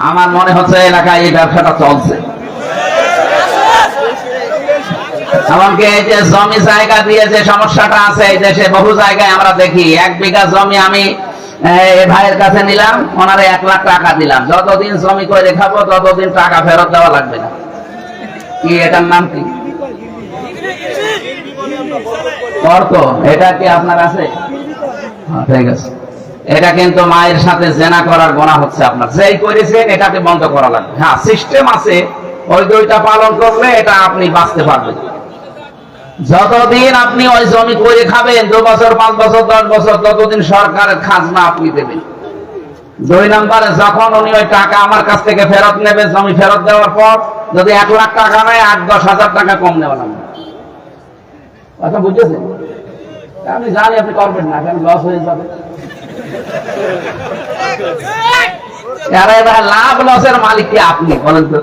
আমার মনে হচ্ছে এলাকায় এই ব্যবসাটা চলছে। এমনকি এই যে জমি জায়গা দিয়ে যে সমস্যাটা আছে এই দেশে বহু জায়গায় আমরা দেখি, 1 বিঘা জমি আমি ভাইয়ের কাছে নিলাম, ওনারে 1 লাখ টাকা দিলাম, যতদিন জমি করে খাবো ততদিন টাকা ফেরত দেওয়া লাগবে না। কি এটার নাম কি? অর্থ। এটা কি আপনার আছে? ঠিক আছে। এটা কিন্তু মায়ের সাথে জেনা করার গুনাহ হচ্ছে আপনার, যেই করেছেন এটাকে বন্ধ করা লাগবে। হ্যাঁ, সিস্টেম আছে, ওই 2টা পালন করলে এটা আপনি বাঁচতে পারবেন। যতদিন আপনি ওই জমি করে খাবেন, 2 বছর 5 বছর 10 বছর, ততদিন সরকারের খাজনা আপনি দেবেন। 2 নম্বরে যখন উনি ওই টাকা আমার কাছ থেকে ফেরত নেবে, জমি ফেরত দেওয়ার পর যদি 1 লাখ টাকা নেয়, 8-10 হাজার টাকা কম নেওয়া লাগবে। কথা বুঝেছেন? আমি জানি আপনি করবেন না, কারণ লস হয়ে যাবে। লাভ লসের মালিক কি আপনি বলেন তো?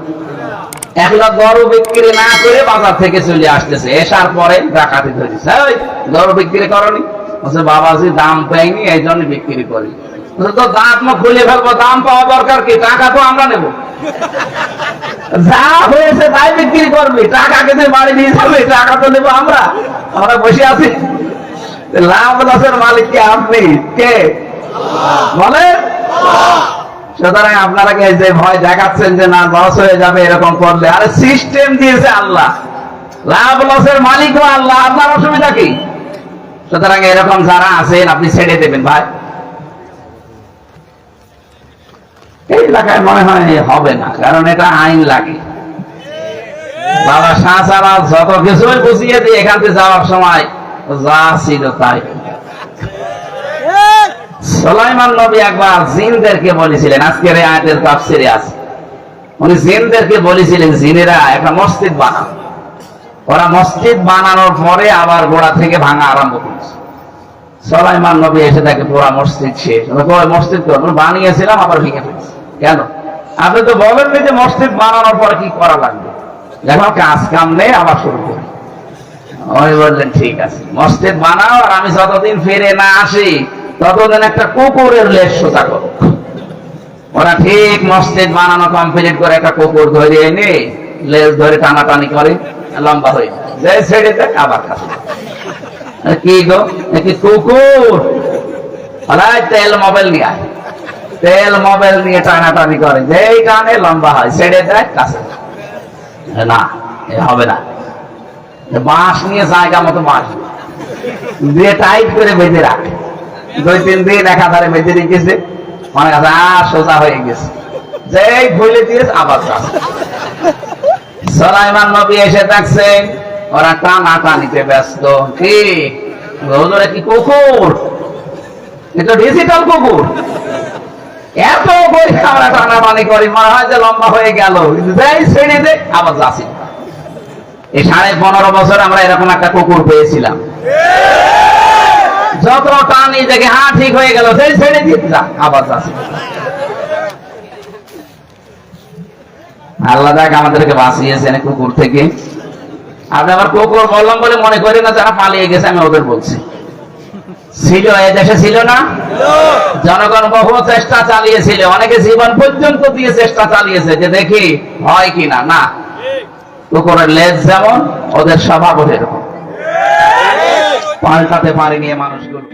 1 লাখ গরু বিক্রি না করে বাজার থেকে চলে আসতেছে, এসার পরে ডাকাতি ধরেছে। গরু বিক্রি করনি? বলছে বাবাজি দাম পাইনি, এই জন্য বিক্রি করি। তো দাঁত মুখ খুলে ফেলবো, দাম পাওয়া দরকার কি? টাকা তো আমরা নেব, যা হয়েছে তাই বিক্রি করবি, টাকা কেটে বাড়ি নিয়ে যাবে, টাকা তো নেবো আমরা। আমরা বসে আছি। লাভ লসের মালিক কি আপনি? কে বলেন? সুতরাং আপনারা যে ভয় দেখাচ্ছেন যে না লস হয়ে যাবে এরকম করলে, আরে সিস্টেম দিয়েছে আল্লাহ, লাভ লসের মালিকও আল্লাহ, আপনার অসুবিধা কি? সুতরাং এরকম যারা আছেন আপনি ছেড়ে দেবেন ভাই। এই এলাকায় মনে হয় হবে না, কারণ এটা আইন লাগে। বাবা শাহ সারা যত কিছুই বুঝিয়ে দিয়ে এখান থেকে যাওয়ার সময় যা ছিল তাই। সুলাইমান নবী একবার জিনদেরকে বলেছিলেন, আজকের এই আয়াতের তাফসিরে আছে, উনি জিনদেরকে বলেছিলেন জিনেরা একটা মসজিদ বানাও। ওরা মসজিদ বানানোর পরে আবার গোড়া থেকে ভাঙা আরম্ভ করেছে। সুলাইমান নবী এসে দেখে পুরা মসজিদ শেষ। মসজিদ বানিয়েছিলাম আবার ভেঙে ফেলেছে। কেন? আপনি তো বলেননি যে মসজিদ বানানোর পরে কি করা লাগবে, এখন কাজ কাম নেই, আবার শুরু করি। উনি বললেন ঠিক আছে, মসজিদ বানাও, আর আমি যতদিন ফিরে না আসি ততদিন একটা কুকুরের লেজ সোজা করো। ওরা ঠিক মসজিদ বানানো কমপ্লিট করে একটা কুকুর ধরে এনে লেজ ধরে টানাটানি করে, লম্বা হয়ে যায়, ছেড়ে দেয় আবার কাছে। কি গো, কি কুকুর? তেল মোবাইল নিয়ে আয়, তেল মোবাইল নিয়ে টানাটানি করে, যেই টানে লম্বা হয়, ছেড়ে দেয় কাছে। না, হবে না। বাঁশ নিয়ে জায়গা মতো বাঁশ দিয়ে টাইট করে বেঁধে রাখে। 2-3 দিন একাধারে বেঁধে রেখেছে, মনে কাছে সোজা হয়ে গেছে, যেই খুলে দিয়েছে আবার কাছে। সুলাইমান নবী এসে দেখছেন ওরা টানাটানিতে ব্যস্ত। কি হুজুরে, কি কুকুর? এটা ডিজিটাল কুকুর। এত করে আমরা টানাটানি করি, মনে হয় যে লম্বা হয়ে গেল, যাই ছেড়ে দে আবার যাচ্ছি। এই 15.5 বছর আমরা এরকম একটা কুকুর পেয়েছিলাম, যত টানি দেখে হ্যাঁ ঠিক হয়ে গেল, সেই ছেড়ে দিয়ে যা আবার যাচ্ছি। আল্লাহ দেখ আমাদেরকে বাঁচিয়েছেন কুকুর থেকে। আপনি আবার কুকুর বললাম বলে মনে করি না যারা পালিয়ে গেছে আমি ওদের বলছি। ছিল, এই দেশে ছিল না? জনগণ বহু চেষ্টা চালিয়েছিল, অনেকে জীবন পর্যন্ত দিয়ে চেষ্টা চালিয়েছে যে দেখি হয় কিনা। না, কুকুরের লেজ যেমন ওদের স্বভাব এরকম, পাল্টাতে পারেনি মানুষগুলো।